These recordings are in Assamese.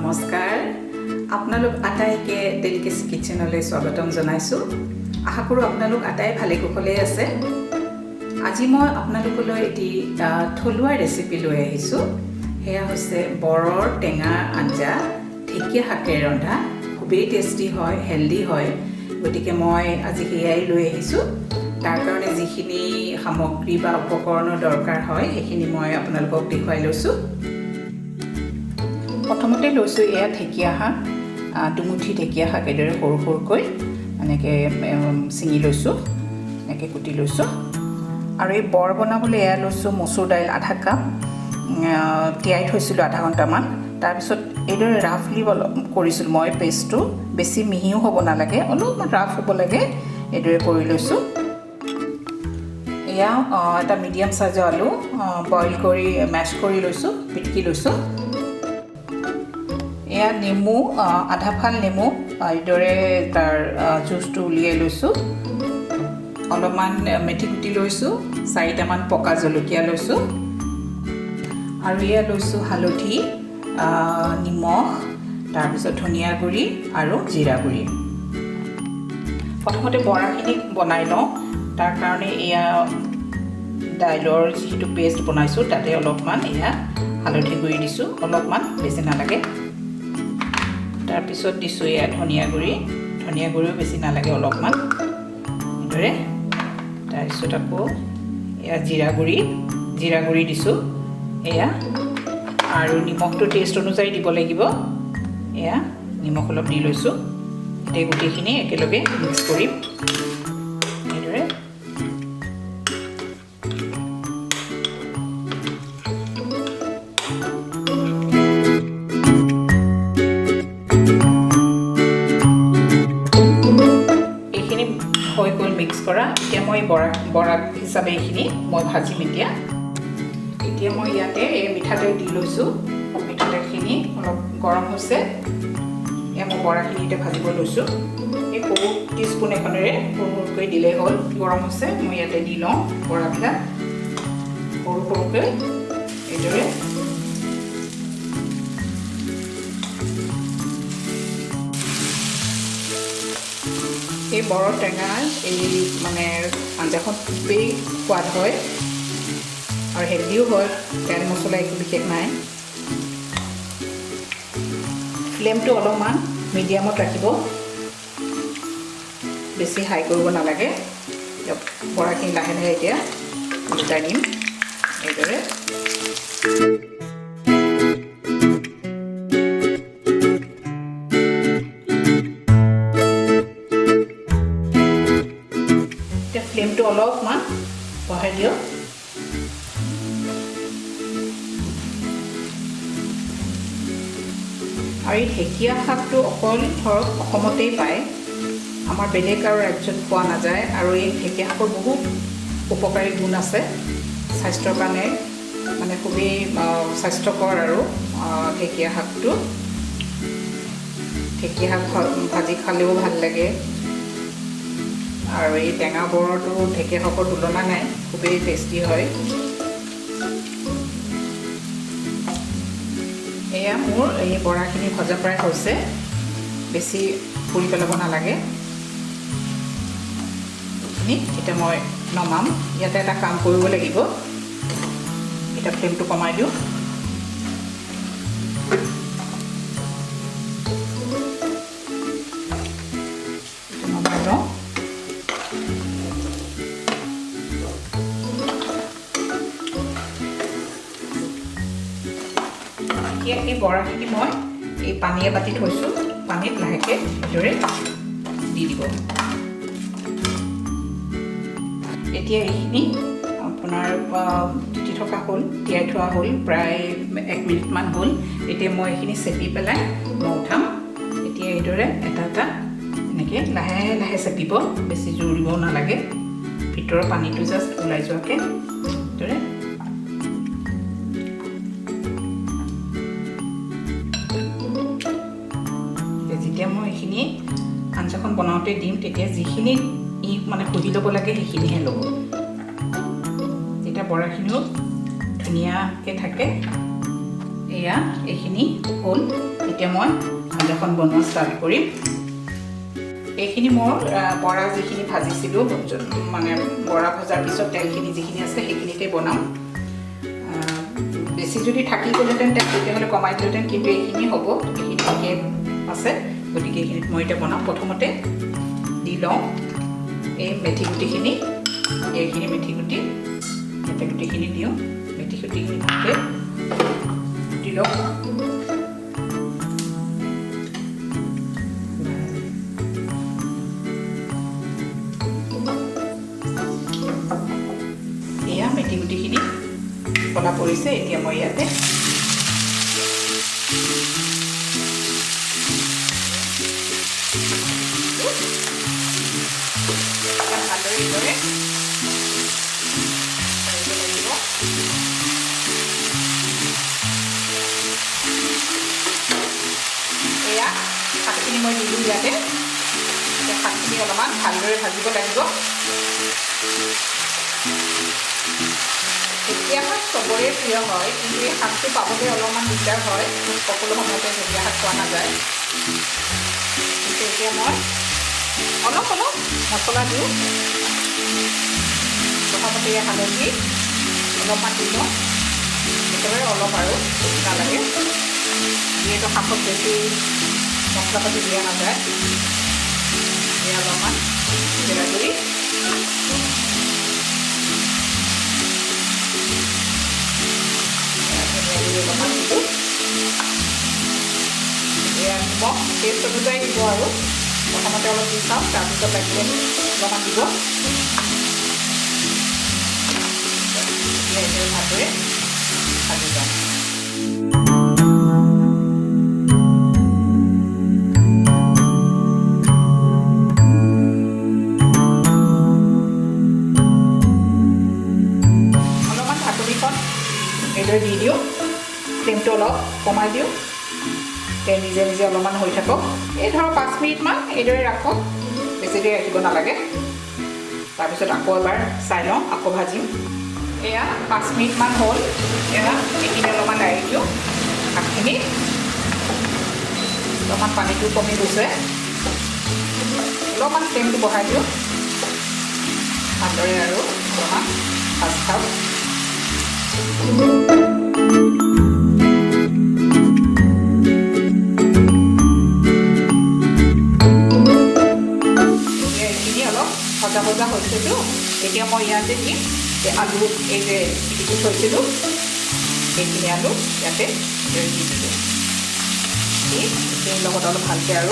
নমস্কাৰ আপোনালোক আটাইকে ডেলিকেসি কিচেনলৈ স্বাগতম জনাইছো আশা কৰো আপোনালোক আটাই ভালে কুশলে আছে আজি মই আপোনালোকলৈ এটি থলুৱা ৰেচিপি লৈ আহিছো হেয়া হৈছে বৰৰ টেঙা আঞ্জা ঢেকীয়া শাকেৰে ৰন্ধা খুবেই টেষ্টি হয় হেলদি হয় গতিকে মই আজি হেয়াই লৈ আহিছো তাৰ কাৰণে যিখিনি সামগ্ৰী বা উপকৰণৰ দৰকাৰ হয় সেইখিনি মই আপোনালোকক দেখুৱাই লৈছো প্ৰথমতে লৈছো এয়া ঢেকীয়া শাক দুমুঠি ঢেকীয়া শাক এদৰে সৰু সৰুকৈ এনেকৈ চিঙি লৈছো এনেকৈ কুটি লৈছো আৰু এই বৰ বনাবলৈ এয়া লৈছো মচুৰ দাইল আধা কাপ তিয়াই থৈছিলো আধা ঘণ্টামান তাৰপিছত এইদৰে ৰাফলি কৰিছিলো মই পেষ্টটো বেছি মিহিও হ'ব নালাগে অলপমান ৰাফ হ'ব লাগে এইদৰে কৰি লৈছো এয়া এটা মিডিয়াম সাইজৰ আলু বইল কৰি মেশ কৰি লৈছো পিটিকি লৈছো এয়া নেমু আধা ফাল নেমু এইদৰে তাৰ জুচটো উলিয়াই লৈছো অলপমান মেথি কুটি লৈছো 4টামান পকা জলকীয়া লৈছো আৰু এয়া লৈছো হালধি নিমখ তাৰপিছত ধনিয়া গুড়ি আৰু জিৰা গুড়ি প্ৰথমতে বৰাখিনি বনাই লওঁ তাৰ কাৰণে এয়া দাইলৰ যিটো পেষ্ট বনাইছো তাতে অলপমান এয়া হালধি গুড়ি দিছো অলপমান বেছি নালাগে তাৰপিছত দিছো এয়া ধনিয়া গুড়িও বেছি নালাগে অলপমান এদৰে তাৰপিছত আকৌ এয়া জিৰা গুড়ি দিছো এয়া আৰু নিমখটো টেষ্ট অনুযায়ী দিব লাগিব এয়া নিমখ অলপ দি লৈছো এই গোটেইখিনি একেলগে মিক্স কৰিম এদৰে হৈ গ'ল মিক্স কৰা এতিয়া মই বৰা হিচাপে এইখিনি মই ভাজিম এতিয়া মই ইয়াতে এই মিঠাতেল দি লৈছো মিঠাতেলখিনি অলপ গৰম হৈছে এয়া মই বৰাখিনিতে ভাজিব লৈছো এই সৰু টিস্পুন এখনেৰে সৰুকৈ দিলে হ'ল গৰম হৈছে মই ইয়াতে দি লওঁ বৰাবিলাক সৰু সৰুকৈ এইদৰে এই বৰৰ টেঙাৰ এই মানে আঞ্জাখন খুবেই সোৱাদ হয় আৰু হেলদিও হয় তেল মছলা একো বিশেষ নাই ফ্লেমটো অলপমান মিডিয়ামত ৰাখিব বেছি হাই কৰিব নালাগে বৰাখিনি লাহে লাহে এতিয়া উল্টাই দিম এইদৰে ফ্লেমটো অলপমান বঢ়াই দিয়ক আৰু এই ঢেকীয়া শাকটো অকল ধৰক অসমতেই পায় আমাৰ বেলেগ আৰু ৰাজ্যত পোৱা নাযায় আৰু এই ঢেকীয়া শাকৰ বহুত উপকাৰী গুণ আছে স্বাস্থ্যৰ কাৰণে মানে খুবেই স্বাস্থ্যকৰ আৰু ঢেকীয়া শাকটো ঢেকীয়া শাক ভাজি খালেও ভাল লাগে আৰু এই টেঙা বৰটো ঢেকীয়া শাকৰ তুলনা নাই খুবেই টেষ্টি হয় এয়া মোৰ এই বৰাখিনি ভজা প্ৰায় হৈছে বেছি পুৰি পেলাব নালাগে এতিয়া মই নমাম ইয়াতে এটা কাম কৰিব লাগিব এতিয়া ফ্লেমটো কমাই দিওঁ নমাই লওঁ এই বৰাখিনি মই এই পানীয়ে বাতি থৈছোঁ পানীত লাহেকৈ এইদৰে দি দিব এতিয়া এইখিনি আপোনাৰ তিতি থকা হ'ল তিয়াই থোৱা হ'ল প্ৰায় 1 মিনিটমান হ'ল এতিয়া মই এইখিনি চেপি পেলাই মই উঠাম এতিয়া এইদৰে এটা এটা এনেকৈ লাহে লাহে চেপিব বেছি জোৰ দিব নালাগে ভিতৰৰ পানীটো জাষ্ট ওলাই যোৱাকৈ এইদৰে যেতিয়া মই এইখিনি আঞ্জাখন বনাওঁতে দিম তেতিয়া যিখিনি মানে পুহি ল'ব লাগে সেইখিনিহে ল'ব যেতিয়া বৰাখিনিও ধুনীয়াকৈ থাকে এয়া এইখিনি হ'ল। এতিয়া মই আঞ্জাখন বনোৱা ষ্টাৰ্ট কৰিম। এইখিনি মোৰ বৰা যিখিনি ভাজিছিলোঁ, মানে বৰা ভজাৰ পিছত তেলখিনি যিখিনি আছে সেইখিনিতে বনাম। বেছি যদি থাকি গ'লহেঁতেন তেতিয়াহ'লে কমাই দিলোঁহেঁতেন, কিন্তু এইখিনি হ'ব, এইখিনি ঠিকে আছে। গতিকে এইখিনিত মই এতিয়া বনাম। প্ৰথমতে দি লওঁ এই মেথি গুটিখিনি। এইখিনি মেথি গুটিখিনি দিওঁ। মেথি গুটিখিনি ভালকৈ দি লওঁ। এয়া মেথি গুটিখিনি কলা পৰিছে। এতিয়া মই ইয়াতে ভালদৰে এইদৰে লাগিব। এয়া শাকখিনি মই দিলোঁ ইয়াতে। শাকখিনি অলপমান ভালদৰে ভাজিব লাগিব। ঢেকীয়া শাক চবৰে প্ৰিয় হয়, কিন্তু এই শাকটো পাবলৈ অলপমান দিগদাৰ হয়। সকলো সময়তে ঢেকীয়া শাক পোৱা নাযায়। কিন্তু এতিয়া মই অলপ মছলা দিওঁ। প্ৰথমতে হালধি অলপমান দি লওঁ, একেবাৰে অলপ আৰু বেছি নালাগে, যিহেতু শাকত বেছি মছলা পাতি দিয়া নাযায়। অলপমান জিৰা গুড়ি, অলপমান দিলোঁ। এয়া নিমখ টেষ্ট অনুযায়ী দিব আৰু প্ৰথমতে অলপ দি চাওঁ, তাৰপিছত লাগিলে অলপমান দিব। ভালদৰে ভাজি যাম। অলপমান ঢাকনিখন এইদৰে দি দিওঁ। ফ্লেমটো অলপ কমাই দিওঁ। নিজে নিজে অলপমান হৈ থাকক। এই ধৰক 5 মিনিটমান এইদৰে ৰাখক, বেছি দেৰি ৰাখিব নালাগে। তাৰপিছত আকৌ এবাৰ চাই লওঁ, আকৌ ভাজিম। এয়া 5 মিনিটমান হ'ল। এয়া এইখিনি অলপমান লাৰি দিওঁ। শাকখিনি অলপমান পানীটো কমি গৈছে। অলপমান ফ্লেমটো বঢ়াই দিওঁ। ভালদৰে আৰু অলপমান ভাজ খাওঁ। ভজা হৈছেতো। এতিয়া মই ইয়াতে দিম আলু, এই যে পিটিকি থৈছিলোঁ সেইখিনি আলু ইয়াতে দি দিলোঁ। এইখিনিৰ লগত অলপ ভালকৈ আৰু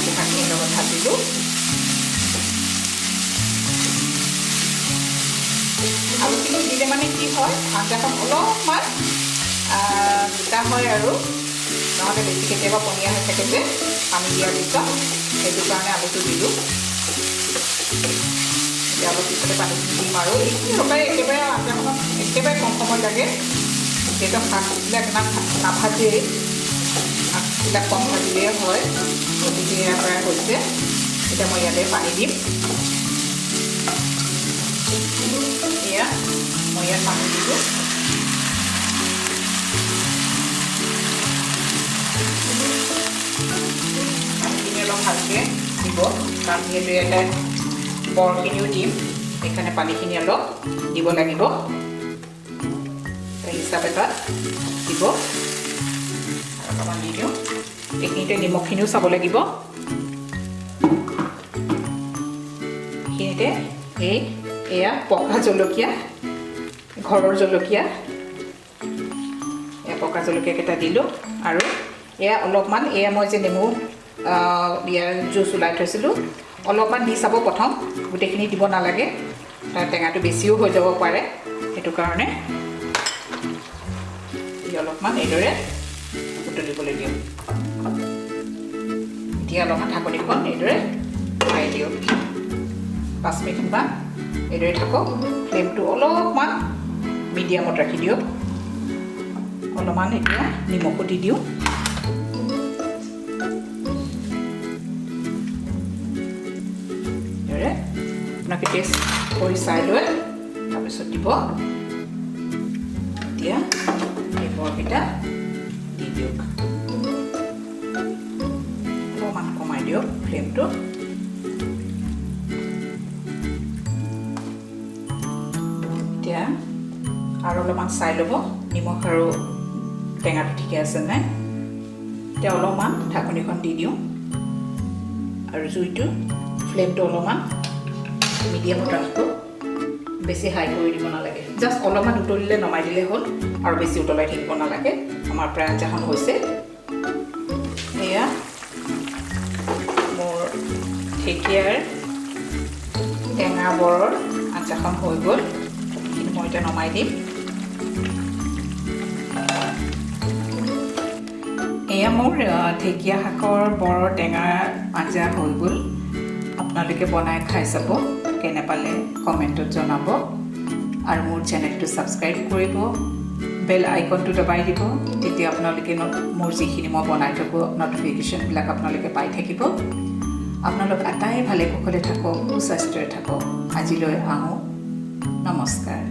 শাকখিনিৰ লগত ভাজিলোঁ। আলুখিনি দিলে মানে কি হয়, আঞ্জাখন অলপমান গোটা হয় আৰু নহ'লে বেছি কেতিয়াবা পনীয়া হৈ থাকে যে পানী দিয়াৰ পিছত, সেইটো কাৰণে আলুটো দিলোঁ। এতিয়া অলপ পিছতে পানীখিনি দিম আৰু এইখিনি একেবাৰে আঞ্জাখনত একেবাৰে কম সময় লাগে, যিহেতু শাকবিলাক ইমান নাভাজেই, শাকবিলাক কম ভাজিলেই হয়। গতিকে ইয়াৰ পৰাই হৈছে। এতিয়া মই ইয়াতে পানী দিম। এয়া মই ইয়াত পানী দিলোঁ। পানীখিনি অলপ ভালকৈ দিব, কাৰণ যিহেতু ইয়াতে বৰখিনিও দিম, সেইকাৰণে পানীখিনি অলপ দিব লাগিব। হিচাপ এটাত দিব। অলপমান দি দিওঁ। এইখিনিতে নিমখখিনিও চাব লাগিব। এইখিনিতে এয়া পকা জলকীয়া, ঘৰৰ জলকীয়া, এয়া পকা জলকীয়াকেইটা দিলোঁ। আৰু এয়া অলপমান, এয়া মই যে নেমু ইয়াৰ জুচ ওলাই থৈছিলোঁ, অলপমান দি চাব প্ৰথম। গোটেইখিনি দিব নালাগে, তাৰ টেঙাটো বেছিও হৈ যাব পাৰে, সেইটো কাৰণে অলপমান এইদৰে উতলিবলৈ দিওঁ। এতিয়া অলপমান ঢাকনিখন এইদৰে মাৰি দিওঁ। 5 মিনিটমান এইদৰে থাকক। ফ্লেমটো অলপমান মিডিয়ামত ৰাখি দিয়ক। অলপমান এতিয়া নিমখো দি দিওঁ। এইদৰে আপোনালোকে টেষ্ট কৰি চাই লৈ তাৰপিছত দিব। এতিয়া বৰকেইটা দি দিয়ক। অকণমান কমাই দিয়ক ফ্লেমটো। এতিয়া আৰু অলপমান চাই ল'ব নিমখ আৰু টেঙাটো ঠিকে আছে নাই। এতিয়া অলপমান ঢাকনিখন দি দিওঁ আৰু জুইটো ফ্লেমটো অলপমান মিডিয়ামত ৰাখোঁ। বেছি হাই কৰি দিব নালাগে, জাষ্ট অলপমান উতলিলে নমাই দিলে হ'ল আৰু বেছি উতলাই থাকিব নালাগে। আমাৰ প্ৰায় আঞ্জাখন হৈছে। এয়া মোৰ ঢেকীয়াৰ টেঙা বৰৰ আঞ্জাখন হৈ গ'ল। কিন্তু মই এতিয়া নমাই দিম। এয়া মোৰ ঢেকীয়া শাকৰ বৰৰ টেঙাৰ আঞ্জা হৈ গ'ল। আপোনালোকে বনাই খাই চাব, কেনে পালে কমেণ্টত জনাব আৰু মোৰ চেনেলটো ছাবস্ক্ৰাইব কৰিব, বেল আইকনটো দবাই দিব। তেতিয়া আপোনালোকে মোৰ যিখিনি মই বনাই থাকোঁ নটিফিকেশ্যনবিলাক আপোনালোকে পাই থাকিব। আপোনালোক আটাই ভালে কুশলে থাকক, সুস্বাস্থ্যৰে থাকক। আজিলৈ আহোঁ, নমস্কাৰ।